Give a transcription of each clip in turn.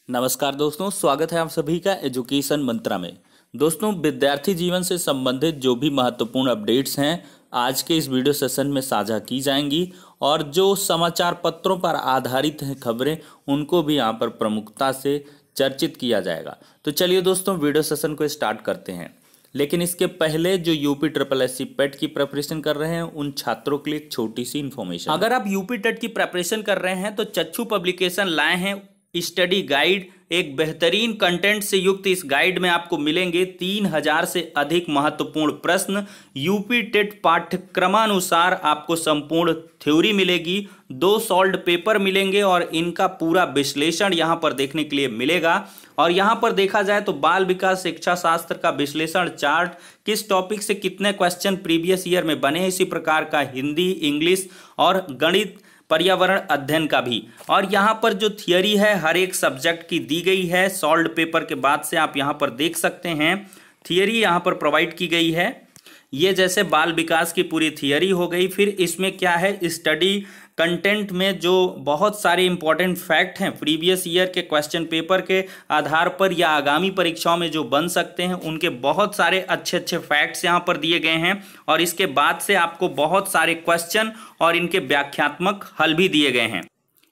नमस्कार दोस्तों, स्वागत है आप सभी का एजुकेशन मंत्रा में। दोस्तों, विद्यार्थी जीवन से संबंधित जो भी महत्वपूर्ण अपडेट्स हैं आज के इस वीडियो सेशन में साझा की जाएंगी और जो समाचार पत्रों पर आधारित हैं खबरें उनको भी यहाँ पर प्रमुखता से चर्चित किया जाएगा। तो चलिए दोस्तों, वीडियो सेशन को स्टार्ट करते हैं। लेकिन इसके पहले जो यूपी ट्रिपल एस सी पेट की प्रिपरेशन कर रहे हैं उन छात्रों के लिए एक छोटी सी इन्फॉर्मेशन। अगर आप यूपी टेट की प्रिपरेशन कर रहे हैं तो चच्चू पब्लिकेशन लाए हैं स्टडी गाइड। एक बेहतरीन कंटेंट से युक्त इस गाइड में आपको मिलेंगे 3000 से अधिक महत्वपूर्ण प्रश्न। यूपी टेट पाठ्यक्रमानुसार आपको संपूर्ण थ्योरी मिलेगी, 2 सॉल्व्ड पेपर मिलेंगे और इनका पूरा विश्लेषण यहाँ पर देखने के लिए मिलेगा। और यहाँ पर देखा जाए तो बाल विकास शिक्षा शास्त्र का विश्लेषण चार्ट, किस टॉपिक से कितने क्वेश्चन प्रीवियस ईयर में बने, इसी प्रकार का हिंदी, इंग्लिश और गणित, पर्यावरण अध्ययन का भी। और यहाँ पर जो थियरी है हर एक सब्जेक्ट की दी गई है। सॉल्व्ड पेपर के बाद से आप यहाँ पर देख सकते हैं थियरी यहाँ पर प्रोवाइड की गई है। ये जैसे बाल विकास की पूरी थियरी हो गई। फिर इसमें क्या है, स्टडी कंटेंट में जो बहुत सारे इंपॉर्टेंट फैक्ट हैं प्रीवियस ईयर के क्वेश्चन पेपर के आधार पर या आगामी परीक्षाओं में जो बन सकते हैं उनके बहुत सारे अच्छे अच्छे फैक्ट्स यहाँ पर दिए गए हैं। और इसके बाद से आपको बहुत सारे क्वेश्चन और इनके व्याख्यात्मक हल भी दिए गए हैं।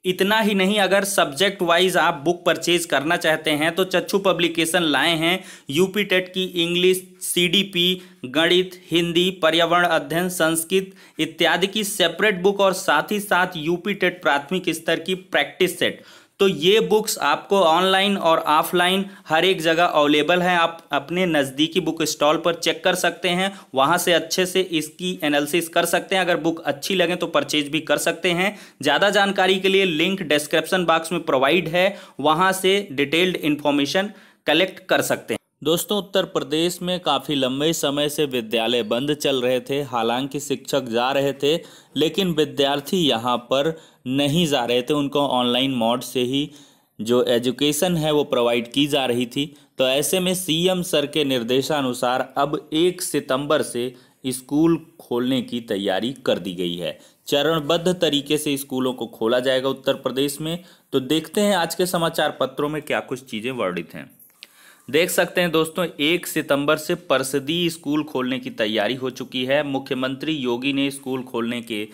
इतना ही नहीं, अगर सब्जेक्ट वाइज आप बुक परचेज करना चाहते हैं तो चच्चू पब्लिकेशन लाए हैं यूपी टेट की इंग्लिश, सीडीपी, गणित, हिंदी, पर्यावरण अध्ययन, संस्कृत इत्यादि की सेपरेट बुक और साथ ही साथ यूपी टेट प्राथमिक स्तर की प्रैक्टिस सेट। तो ये बुक्स आपको ऑनलाइन और ऑफलाइन हर एक जगह अवेलेबल है। आप अपने नज़दीकी बुक स्टॉल पर चेक कर सकते हैं, वहाँ से अच्छे से इसकी एनालिसिस कर सकते हैं। अगर बुक अच्छी लगे तो परचेज भी कर सकते हैं। ज़्यादा जानकारी के लिए लिंक डिस्क्रिप्शन बॉक्स में प्रोवाइड है, वहाँ से डिटेल्ड इन्फॉर्मेशन कलेक्ट कर सकते हैं। दोस्तों, उत्तर प्रदेश में काफ़ी लंबे समय से विद्यालय बंद चल रहे थे। हालांकि शिक्षक जा रहे थे लेकिन विद्यार्थी यहाँ पर नहीं जा रहे थे। उनको ऑनलाइन मोड से ही जो एजुकेशन है वो प्रोवाइड की जा रही थी। तो ऐसे में सीएम सर के निर्देशानुसार अब 1 सितंबर से स्कूल खोलने की तैयारी कर दी गई है। चरणबद्ध तरीके से स्कूलों को खोला जाएगा उत्तर प्रदेश में। तो देखते हैं आज के समाचार पत्रों में क्या कुछ चीज़ें वर्णित हैं। देख सकते हैं दोस्तों, 1 सितंबर से परिषदीय स्कूल खोलने की तैयारी हो चुकी है। मुख्यमंत्री योगी ने स्कूल खोलने के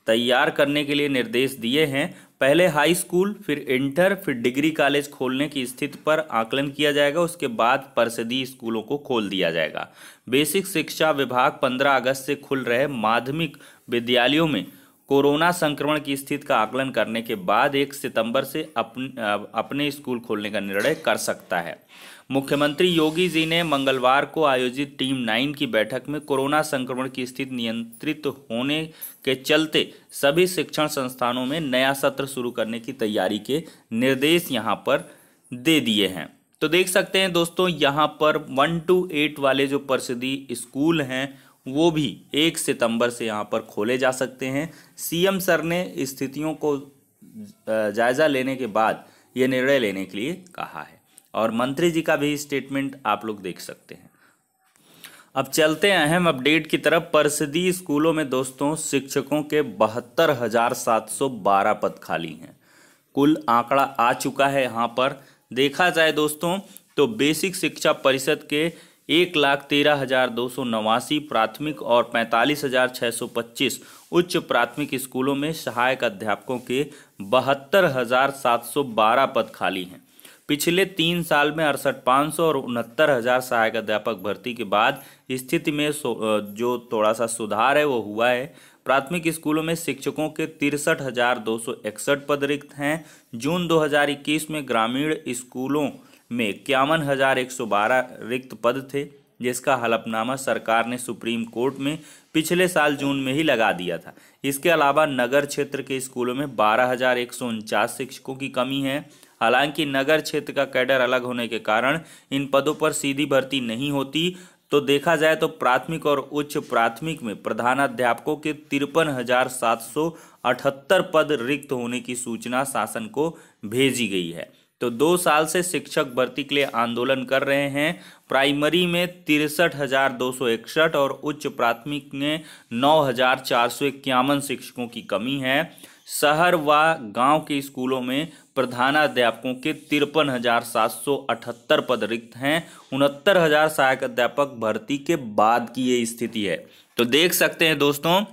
तैयार करने के लिए निर्देश दिए हैं। पहले हाई स्कूल, फिर इंटर, फिर डिग्री कॉलेज खोलने की स्थिति पर आकलन किया जाएगा। उसके बाद परिषदीय स्कूलों को खोल दिया जाएगा। बेसिक शिक्षा विभाग 15 अगस्त से खुल रहे माध्यमिक विद्यालयों में कोरोना संक्रमण की स्थिति का आकलन करने के बाद 1 सितंबर से अपने स्कूल खोलने का निर्णय कर सकता है। मुख्यमंत्री योगी जी ने मंगलवार को आयोजित टीम 9 की बैठक में कोरोना संक्रमण की स्थिति नियंत्रित होने के चलते सभी शिक्षण संस्थानों में नया सत्र शुरू करने की तैयारी के निर्देश यहां पर दे दिए हैं। तो देख सकते हैं दोस्तों, यहां पर 1 to 8 वाले जो परिषदीय स्कूल हैं वो भी 1 सितंबर से यहाँ पर खोले जा सकते हैं। सीएम सर ने स्थितियों को जायजा लेने के बाद ये निर्णय लेने के लिए कहा है और मंत्री जी का भी स्टेटमेंट आप लोग देख सकते हैं। अब चलते हैं अहम अपडेट की तरफ। परिषदीय स्कूलों में दोस्तों शिक्षकों के 72,712 पद खाली हैं। कुल आंकड़ा आ चुका है। यहाँ पर देखा जाए दोस्तों तो बेसिक शिक्षा परिषद के 1,13,289 प्राथमिक और 45,625 उच्च प्राथमिक स्कूलों में सहायक अध्यापकों के 72,712 पद खाली हैं। पिछले 3 साल में 68,500 और 69,000 सहायक अध्यापक भर्ती के बाद स्थिति में जो थोड़ा सा सुधार है वो हुआ है। प्राथमिक स्कूलों में शिक्षकों के 63,261 पद रिक्त हैं। जून 2021 में ग्रामीण स्कूलों में 51,112 रिक्त पद थे, जिसका हलफनामा सरकार ने सुप्रीम कोर्ट में पिछले साल जून में ही लगा दिया था। इसके अलावा नगर क्षेत्र के स्कूलों में 12,149 शिक्षकों की कमी है। हालांकि नगर क्षेत्र का कैडर अलग होने के कारण इन पदों पर सीधी भर्ती नहीं होती। तो देखा जाए तो प्राथमिक और उच्च प्राथमिक में प्रधानाध्यापकों के 53,778 पद रिक्त होने की सूचना शासन को भेजी गई है। तो 2 साल से शिक्षक भर्ती के लिए आंदोलन कर रहे हैं। प्राइमरी में 63,261 और उच्च प्राथमिक में 9,451 शिक्षकों की कमी है। शहर व गांव के स्कूलों में प्रधानाध्यापकों के 53,778 पद रिक्त हैं। 69,000 सहायक अध्यापक भर्ती के बाद की ये स्थिति है। तो देख सकते हैं दोस्तों,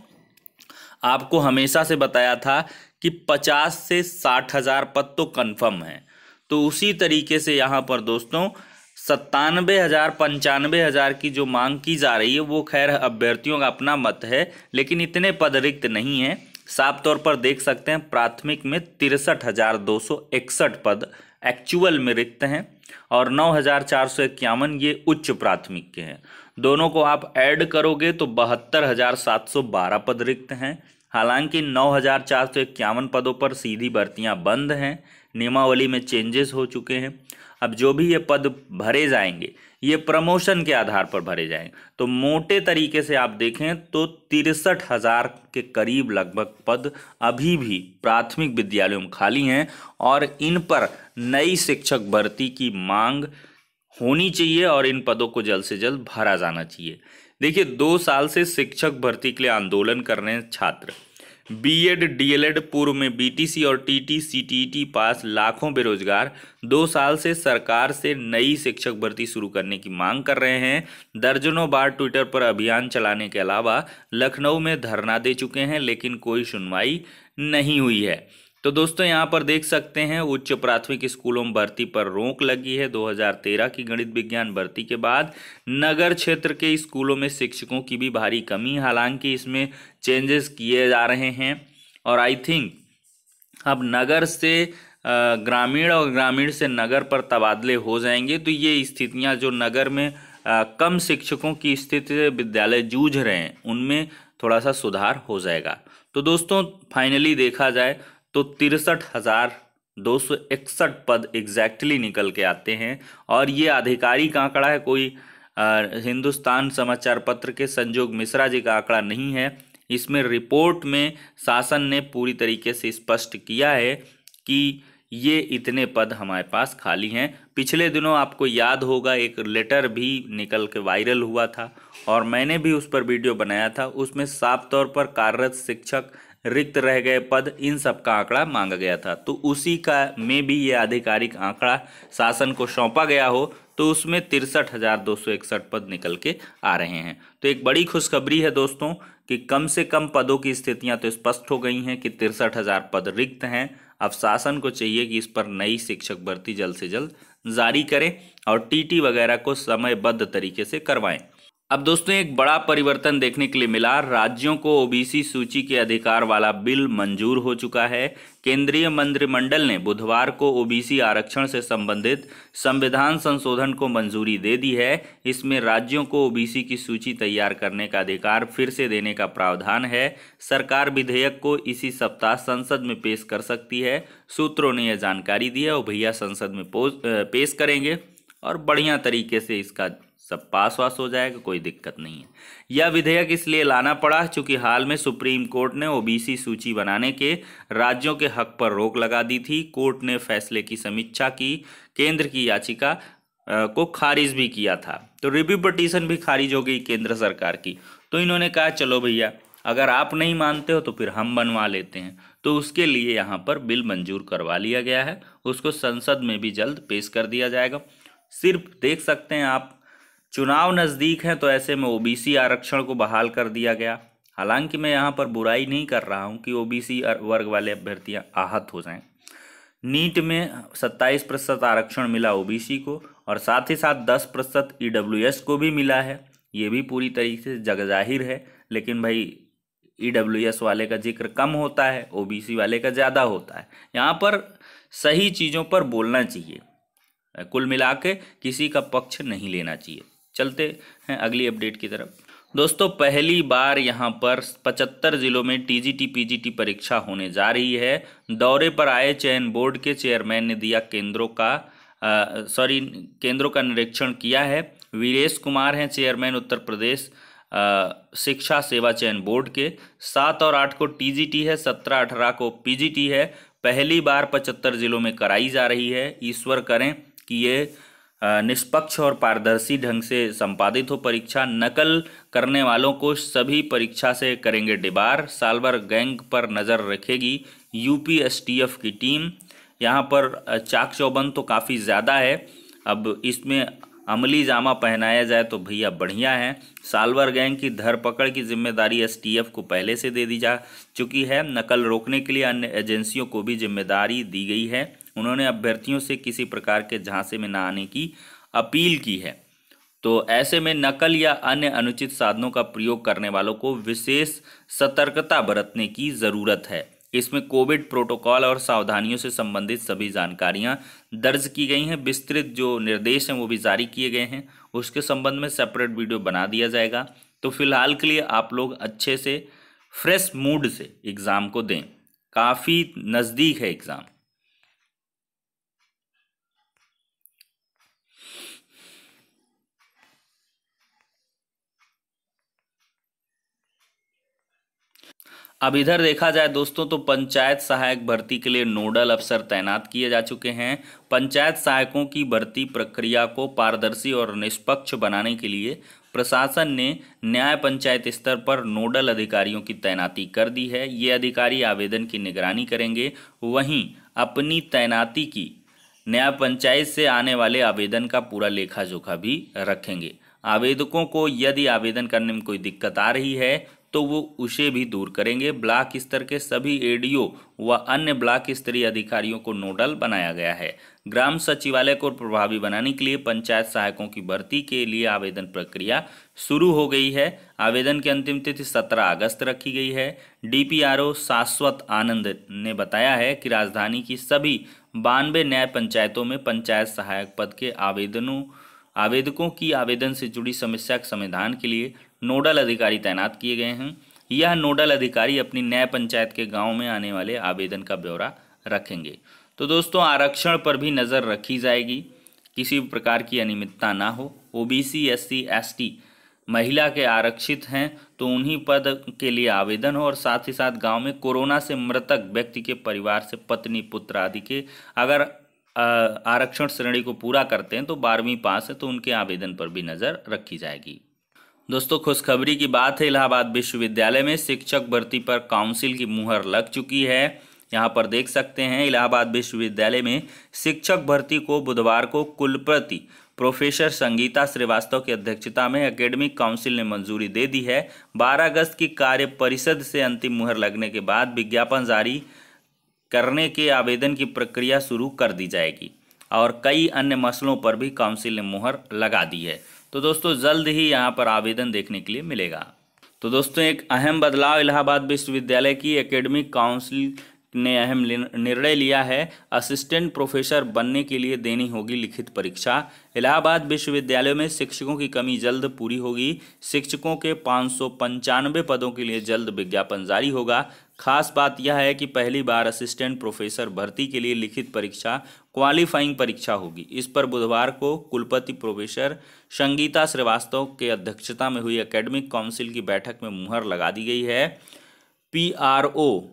आपको हमेशा से बताया था कि 50 से 60,000 पद तो कन्फर्म है। तो उसी तरीके से यहाँ पर दोस्तों 97,000 95,000 की जो मांग की जा रही है वो खैर अभ्यर्थियों का अपना मत है, लेकिन इतने पद रिक्त नहीं है। साफ तौर पर देख सकते हैं प्राथमिक में 63,261 पद एक्चुअल में रिक्त हैं और 9,451 ये उच्च प्राथमिक के हैं। दोनों को आप ऐड करोगे तो 72,712 पद रिक्त हैं। हालांकि 9,451 पदों पर सीधी भर्तियां बंद हैं, नियमावली में चेंजेस हो चुके हैं। अब जो भी ये पद भरे जाएंगे ये प्रमोशन के आधार पर भरे जाएंगे। तो मोटे तरीके से आप देखें तो 63,000 के करीब लगभग पद अभी भी प्राथमिक विद्यालयों में खाली हैं और इन पर नई शिक्षक भर्ती की मांग होनी चाहिए और इन पदों को जल्द से जल्द भरा जाना चाहिए। देखिए, 2 साल से शिक्षक भर्ती के लिए आंदोलन कर रहे हैं छात्र। बीएड डीएलएड पूर्व में बीटीसी और टीटी सीटीईटी पास लाखों बेरोजगार 2 साल से सरकार से नई शिक्षक भर्ती शुरू करने की मांग कर रहे हैं। दर्जनों बार ट्विटर पर अभियान चलाने के अलावा लखनऊ में धरना दे चुके हैं, लेकिन कोई सुनवाई नहीं हुई है। तो दोस्तों यहाँ पर देख सकते हैं उच्च प्राथमिक स्कूलों में भर्ती पर रोक लगी है। 2013 की गणित विज्ञान भर्ती के बाद नगर क्षेत्र के स्कूलों में शिक्षकों की भी भारी कमी, हालांकि इसमें चेंजेस किए जा रहे हैं और आई थिंक अब नगर से ग्रामीण और ग्रामीण से नगर पर तबादले हो जाएंगे। तो ये स्थितियाँ जो नगर में कम शिक्षकों की स्थिति से विद्यालय जूझ रहे हैं उनमें थोड़ा सा सुधार हो जाएगा। तो दोस्तों फाइनली देखा जाए तो 63,261 पद एग्जैक्टली निकल के आते हैं और ये आधिकारिक आंकड़ा है, कोई हिंदुस्तान समाचार पत्र के संजोग मिश्रा जी का आंकड़ा नहीं है। इसमें रिपोर्ट में शासन ने पूरी तरीके से स्पष्ट किया है कि ये इतने पद हमारे पास खाली हैं। पिछले दिनों आपको याद होगा एक लेटर भी निकल के वायरल हुआ था और मैंने भी उस पर वीडियो बनाया था। उसमें साफ तौर पर कार्यरत शिक्षक, रिक्त रह गए पद, इन सब का आंकड़ा मांगा गया था। तो उसी का में भी ये आधिकारिक आंकड़ा शासन को सौंपा गया हो तो उसमें 63,261 पद निकल के आ रहे हैं। तो एक बड़ी खुशखबरी है दोस्तों कि कम से कम पदों की स्थितियां तो स्पष्ट हो गई हैं कि 63,000 पद रिक्त हैं। अब शासन को चाहिए कि इस पर नई शिक्षक भर्ती जल्द से जल्द जारी करें और टीटी वगैरह को समयबद्ध तरीके से करवाएं। अब दोस्तों एक बड़ा परिवर्तन देखने के लिए मिला। राज्यों को ओबीसी सूची के अधिकार वाला बिल मंजूर हो चुका है। केंद्रीय मंत्रिमंडल ने बुधवार को ओबीसी आरक्षण से संबंधित संविधान संशोधन को मंजूरी दे दी है। इसमें राज्यों को ओबीसी की सूची तैयार करने का अधिकार फिर से देने का प्रावधान है। सरकार विधेयक को इसी सप्ताह संसद में पेश कर सकती है। सूत्रों ने यह जानकारी दी है और भैया संसद में पेश करेंगे और बढ़िया तरीके से इसका सब पास वास हो जाएगा, कोई दिक्कत नहीं है। यह विधेयक इसलिए लाना पड़ा क्योंकि हाल में सुप्रीम कोर्ट ने ओबीसी सूची बनाने के राज्यों के हक पर रोक लगा दी थी। कोर्ट ने फैसले की समीक्षा की, केंद्र की याचिका को खारिज भी किया था। तो रिव्यू पिटीशन भी खारिज हो गई केंद्र सरकार की। तो इन्होंने कहा चलो भैया अगर आप नहीं मानते हो तो फिर हम बनवा लेते हैं। तो उसके लिए यहाँ पर बिल मंजूर करवा लिया गया है, उसको संसद में भी जल्द पेश कर दिया जाएगा। सिर्फ देख सकते हैं आप, चुनाव नज़दीक हैं तो ऐसे में ओबीसी आरक्षण को बहाल कर दिया गया। हालांकि मैं यहाँ पर बुराई नहीं कर रहा हूँ कि ओबीसी वर्ग वाले अभ्यर्थियाँ आहत हो जाएं। नीट में 27% आरक्षण मिला ओबीसी को और साथ ही साथ 10% ईडब्ल्यूएस को भी मिला है। ये भी पूरी तरीके से जग जाहिर है, लेकिन भाई ईडब्ल्यूएस वाले का जिक्र कम होता है, ओबीसी वाले का ज़्यादा होता है। यहाँ पर सही चीज़ों पर बोलना चाहिए, कुल मिला के किसी का पक्ष नहीं लेना चाहिए। चलते हैं अगली अपडेट की तरफ। दोस्तों पहली बार यहाँ पर 75 जिलों में टीजीटी पीजीटी परीक्षा होने जा रही है। दौरे पर आए चयन बोर्ड के चेयरमैन ने दिया केंद्रों का निरीक्षण किया है। वीरेश कुमार हैं चेयरमैन उत्तर प्रदेश शिक्षा सेवा चयन बोर्ड के। 7 और 8 को टीजीटी है, 17-18 को पीजीटी है। पहली बार 75 जिलों में कराई जा रही है। ईश्वर करें कि ये निष्पक्ष और पारदर्शी ढंग से संपादित हो परीक्षा। नकल करने वालों को सभी परीक्षा से करेंगे डिबार। साल भर गैंग पर नज़र रखेगी यूपी एसटीएफ की टीम। यहाँ पर चाक चौबंद तो काफ़ी ज़्यादा है, अब इसमें अमली जामा पहनाया जाए तो भैया बढ़िया है। सालवर गैंग की धरपकड़ की जिम्मेदारी एसटीएफ को पहले से दे दी जा चुकी है। नकल रोकने के लिए अन्य एजेंसियों को भी जिम्मेदारी दी गई है। उन्होंने अभ्यर्थियों से किसी प्रकार के झांसे में न आने की अपील की है। तो ऐसे में नकल या अन्य अनुचित साधनों का प्रयोग करने वालों को विशेष सतर्कता बरतने की ज़रूरत है। इसमें कोविड प्रोटोकॉल और सावधानियों से संबंधित सभी जानकारियां दर्ज की गई हैं। विस्तृत जो निर्देश हैं वो भी जारी किए गए हैं, उसके संबंध में सेपरेट वीडियो बना दिया जाएगा। तो फिलहाल के लिए आप लोग अच्छे से फ्रेश मूड से एग्ज़ाम को दें, काफ़ी नज़दीक है एग्ज़ाम। अब इधर देखा जाए दोस्तों तो पंचायत सहायक भर्ती के लिए नोडल अफसर तैनात किए जा चुके हैं। पंचायत सहायकों की भर्ती प्रक्रिया को पारदर्शी और निष्पक्ष बनाने के लिए प्रशासन ने न्याय पंचायत स्तर पर नोडल अधिकारियों की तैनाती कर दी है। ये अधिकारी आवेदन की निगरानी करेंगे, वहीं अपनी तैनाती की न्याय पंचायत से आने वाले आवेदन का पूरा लेखा जोखा भी रखेंगे। आवेदकों को यदि आवेदन करने में कोई दिक्कत आ रही है तो वो उसे भी दूर करेंगे। ब्लॉक स्तर के सभी एडीओ व अन्य ब्लॉक स्तरीय अधिकारियों को नोडल बनाया गया है। ग्राम सचिवालय को प्रभावी बनाने के लिए पंचायत सहायकों की भर्ती के लिए आवेदन प्रक्रिया शुरू हो गई है। आवेदन की अंतिम तिथि 17 अगस्त रखी गई है। डीपीआरओ शाश्वत आनंद ने बताया है कि राजधानी की सभी 92 न्याय पंचायतों में पंचायत सहायक पद के आवेदकों की आवेदन से जुड़ी समस्या के समाधान के लिए नोडल अधिकारी तैनात किए गए हैं। यह नोडल अधिकारी अपनी न्याय पंचायत के गांव में आने वाले आवेदन का ब्यौरा रखेंगे। तो दोस्तों आरक्षण पर भी नज़र रखी जाएगी, किसी प्रकार की अनियमितता ना हो। ओबीसी, एससी, एसटी महिला के आरक्षित हैं तो उन्हीं पद के लिए आवेदन हो, और साथ ही साथ गांव में कोरोना से मृतक व्यक्ति के परिवार से पत्नी, पुत्र आदि के अगर आरक्षण श्रेणी को पूरा करते हैं तो 12वीं पास है तो उनके आवेदन पर भी नज़र रखी जाएगी। दोस्तों खुशखबरी की बात है, इलाहाबाद विश्वविद्यालय में शिक्षक भर्ती पर काउंसिल की मुहर लग चुकी है। यहाँ पर देख सकते हैं इलाहाबाद विश्वविद्यालय में शिक्षक भर्ती को बुधवार को कुलपति प्रोफेसर संगीता श्रीवास्तव की अध्यक्षता में एकेडमिक काउंसिल ने मंजूरी दे दी है। 12 अगस्त की कार्य परिषद से अंतिम मुहर लगने के बाद विज्ञापन जारी करने के आवेदन की प्रक्रिया शुरू कर दी जाएगी, और कई अन्य मसलों पर भी काउंसिल ने मुहर लगा दी है। तो दोस्तों जल्द ही यहाँ पर आवेदन देखने के लिए मिलेगा। तो दोस्तों एक अहम बदलाव, इलाहाबाद विश्वविद्यालय की एकेडमिक काउंसिल ने अहम निर्णय लिया है। असिस्टेंट प्रोफेसर बनने के लिए देनी होगी लिखित परीक्षा। इलाहाबाद विश्वविद्यालय में शिक्षकों की कमी जल्द पूरी होगी। शिक्षकों के 595 पदों के लिए जल्द विज्ञापन जारी होगा। खास बात यह है कि पहली बार असिस्टेंट प्रोफेसर भर्ती के लिए लिखित परीक्षा क्वालिफाइंग परीक्षा होगी। इस पर बुधवार को कुलपति प्रोफेसर संगीता श्रीवास्तव के अध्यक्षता में हुई एकेडमिक काउंसिल की बैठक में मुहर लगा दी गई है। पीआरओ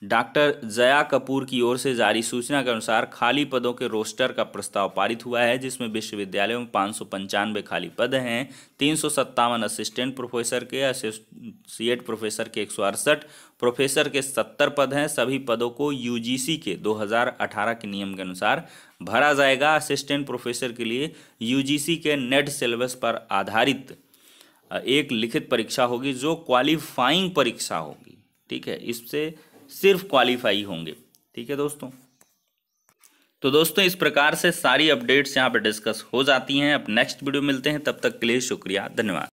डॉक्टर जया कपूर की ओर से जारी सूचना के अनुसार खाली पदों के रोस्टर का प्रस्ताव पारित हुआ है, जिसमें विश्वविद्यालयों में 595 खाली पद हैं। 357 असिस्टेंट प्रोफेसर के, एसोसिएट प्रोफेसर के 168, प्रोफेसर के 70 पद हैं। सभी पदों को यूजीसी के 2018 के नियम के अनुसार भरा जाएगा। असिस्टेंट प्रोफेसर के लिए यूजीसी के नेट सिलेबस पर आधारित एक लिखित परीक्षा होगी जो क्वालिफाइंग परीक्षा होगी। ठीक है, इससे सिर्फ क्वालिफाई होंगे। ठीक है दोस्तों, तो दोस्तों इस प्रकार से सारी अपडेट्स यहाँ पे डिस्कस हो जाती हैं। अब नेक्स्ट वीडियो मिलते हैं, तब तक के लिए शुक्रिया, धन्यवाद।